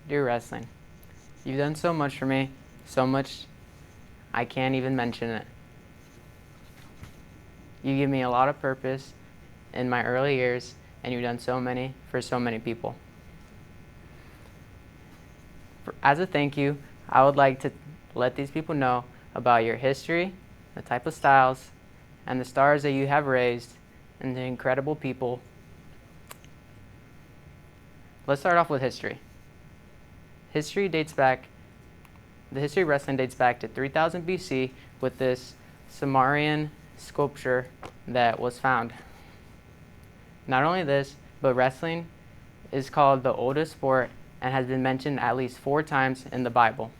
Dear wrestling, you've done so much for me, so much I can't even mention it. You give me a lot of purpose in my early years, and you've done so many for so many people. As a thank you, I would like to let these people know about your history, the type of styles, and the stars that you have raised, and the incredible people. Let's start off with history. The history of wrestling dates back to 3000 BC with this Sumerian sculpture that was found. Not only this, but wrestling is called the oldest sport and has been mentioned at least 4 times in the Bible.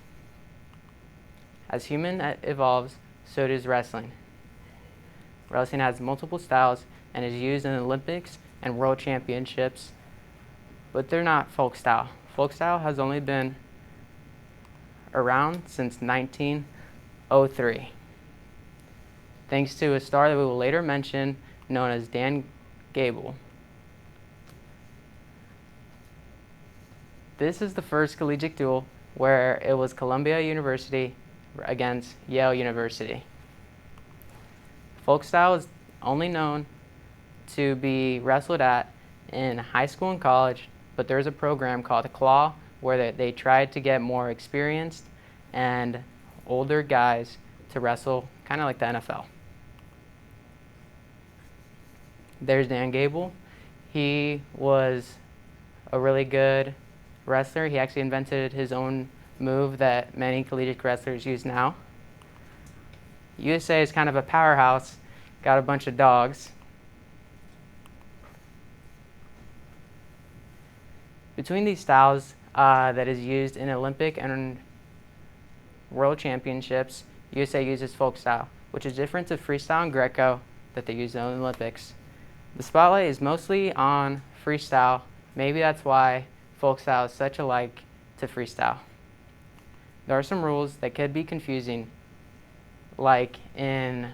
As human evolves, so does wrestling. Wrestling has multiple styles and is used in the Olympics and World Championships, but they're not folk style. Folk style has only been around since 1903, thanks to a star that we will later mention known as Dan Gable. This is the first collegiate duel where it was Columbia University against Yale University. Folk style is only known to be wrestled at in high school and college, but there's a program called Claw where they tried to get more experienced and older guys to wrestle, kind of like the NFL. There's Dan Gable. He was a really good wrestler. He actually invented his own move that many collegiate wrestlers use now. USA is kind of a powerhouse, got a bunch of dogs. Between these styles that is used in Olympic and World Championships, USA uses folk style, which is different to freestyle and Greco that they use in the Olympics. The spotlight is mostly on freestyle. Maybe that's why folk style is such alike to freestyle. There are some rules that could be confusing, like in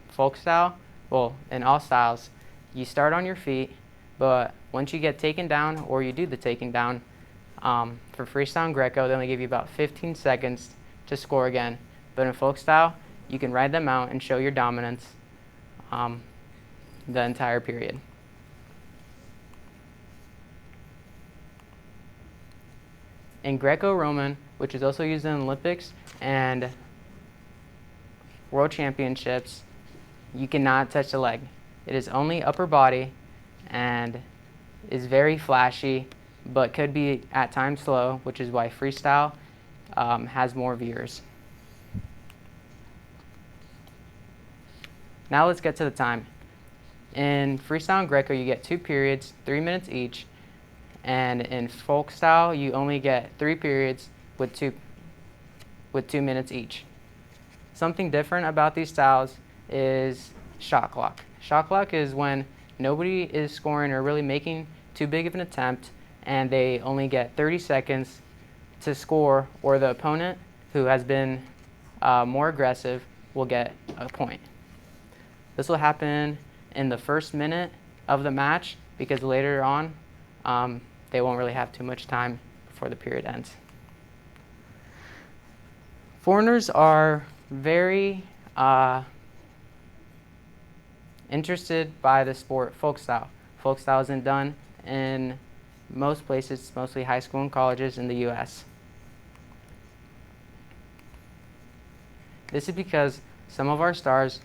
folk style, well, in all styles, you start on your feet, but once you get taken down or you do the taking down, for freestyle and Greco, they only give you about 15 seconds to score again. But in folk style, you can ride them out and show your dominance the entire period. In Greco-Roman, which is also used in Olympics and World Championships, you cannot touch the leg. It is only upper body and is very flashy, but could be at times slow, which is why freestyle has more viewers. Now let's get to the time. In freestyle and Greco, you get 2 periods, 3 minutes each, and in folk style, you only get 3 periods with 2 minutes each. Something different about these styles is shot clock. Shot clock is when nobody is scoring or really making too big of an attempt, and they only get 30 seconds to score, or the opponent who has been more aggressive will get a point. This will happen in the first minute of the match because later on they won't really have too much time before the period ends. Foreigners are very interested by the sport folk style. Folk style isn't done in most places, mostly high school and colleges in the US. This is because some of our stars,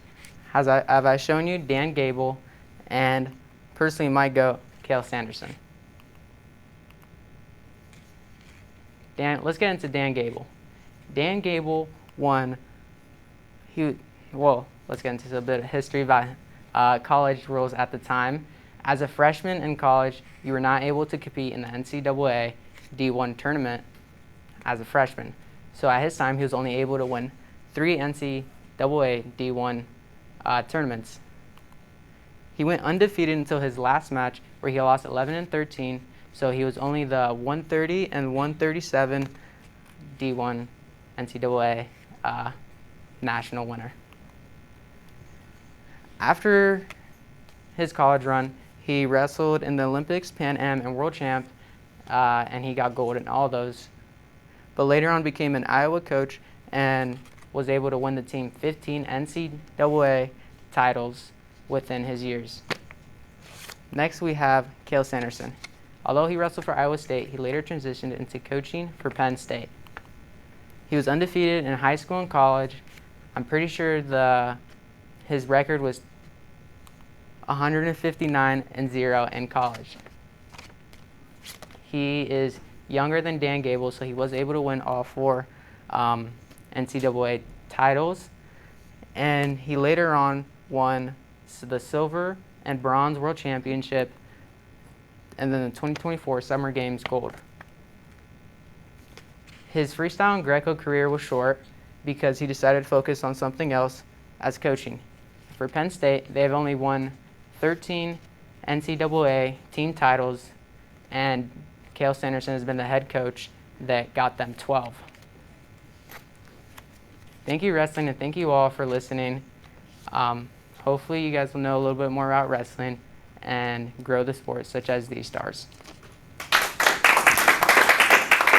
have I shown you, Dan Gable, and personally my GOAT, Cael Sanderson. Let's get into Dan Gable. Dan Gable won, let's get into a bit of history about college rules at the time. As a freshman in college, you were not able to compete in the NCAA D1 tournament as a freshman. So at his time, he was only able to win 3 NCAA D1 tournaments. He went undefeated until his last match, where he lost 11-13. So he was only the 130 and 137 D1 NCAA national winner. After his college run, he wrestled in the Olympics, Pan Am, and World Champ, and he got gold in all those. But later on became an Iowa coach and was able to win the team 15 NCAA titles within his years. Next we have Cael Sanderson. Although he wrestled for Iowa State, he later transitioned into coaching for Penn State. He was undefeated in high school and college. I'm pretty sure his record was 159-0 in college. He is younger than Dan Gable, so he was able to win all 4 NCAA titles. And he later on won the silver and bronze world championship and then the 2024 Summer Games gold. His freestyle and Greco career was short because he decided to focus on something else as coaching. For Penn State, they've only won 13 NCAA team titles, and Cael Sanderson has been the head coach that got them 12. Thank you, wrestling, and thank you all for listening. Hopefully you guys will know a little bit more about wrestling and grow the sport such as these stars.